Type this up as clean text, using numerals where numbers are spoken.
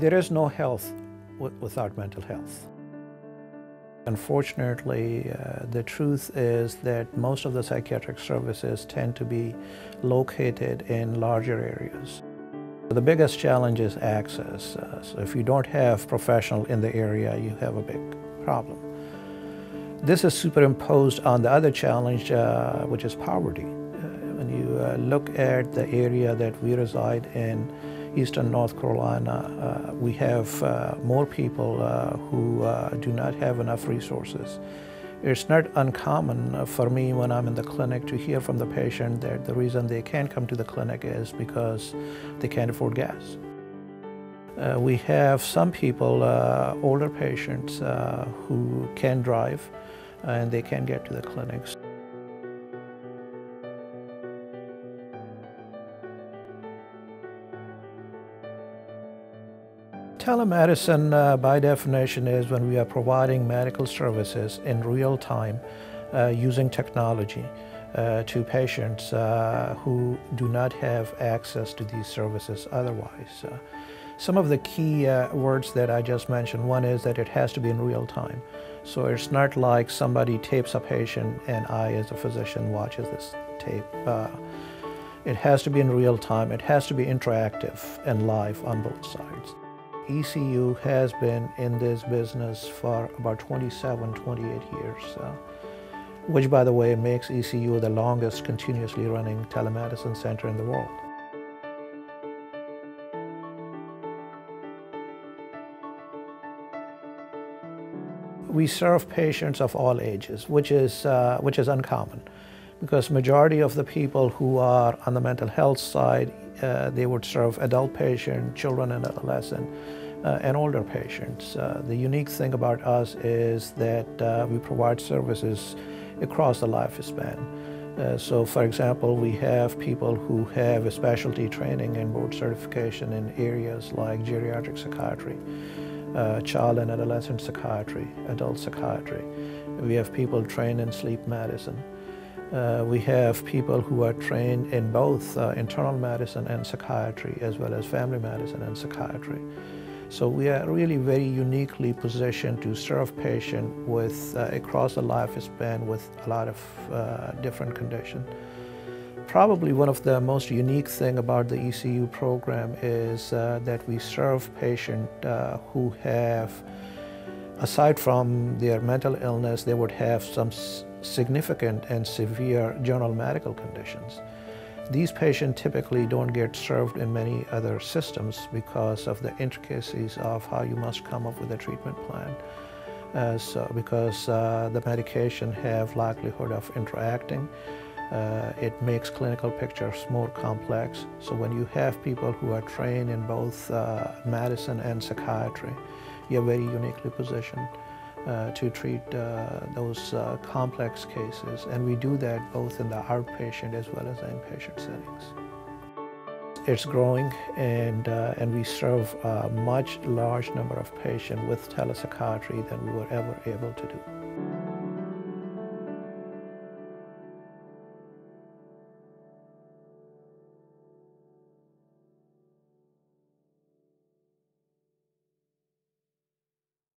There is no health without mental health. Unfortunately, the truth is that most of the psychiatric services tend to be located in larger areas. The biggest challenge is access. So if you don't have professional in the area, you have a big problem. This is superimposed on the other challenge, which is poverty. When you look at the area that we reside in, Eastern North Carolina, we have more people who do not have enough resources. It's not uncommon for me when I'm in the clinic to hear from the patient that the reason they can't come to the clinic is because they can't afford gas. We have some people, older patients, who can drive and they can get to the clinics. Telemedicine, by definition, is when we are providing medical services in real time using technology to patients who do not have access to these services otherwise. Some of the key words that I just mentioned, one is that it has to be in real time. So it's not like somebody tapes a patient and I, as a physician, watches this tape. It has to be in real time. It has to be interactive and live on both sides. ECU has been in this business for about 27, 28 years, which, by the way, makes ECU the longest continuously running telemedicine center in the world. We serve patients of all ages, which is uncommon, because majority of the people who are on the mental health side, they would serve adult patients, children and adolescents, and older patients. The unique thing about us is that we provide services across the lifespan. So, for example, we have people who have a specialty training and board certification in areas like geriatric psychiatry, child and adolescent psychiatry, adult psychiatry. We have people trained in sleep medicine. We have people who are trained in both internal medicine and psychiatry, as well as family medicine and psychiatry. So we are really very uniquely positioned to serve patients with across the lifespan with a lot of different conditions. Probably one of the most unique thing about the ECU program is that we serve patients who have, aside from their mental illness, they would have some significant and severe general medical conditions. These patients typically don't get served in many other systems because of the intricacies of how you must come up with a treatment plan. Because the medication have likelihood of interacting, it makes clinical pictures more complex. So when you have people who are trained in both medicine and psychiatry, you're very uniquely positioned to treat those complex cases. And we do that both in the outpatient as well as the inpatient settings. It's growing, and we serve a much large number of patients with telepsychiatry than we were ever able to do.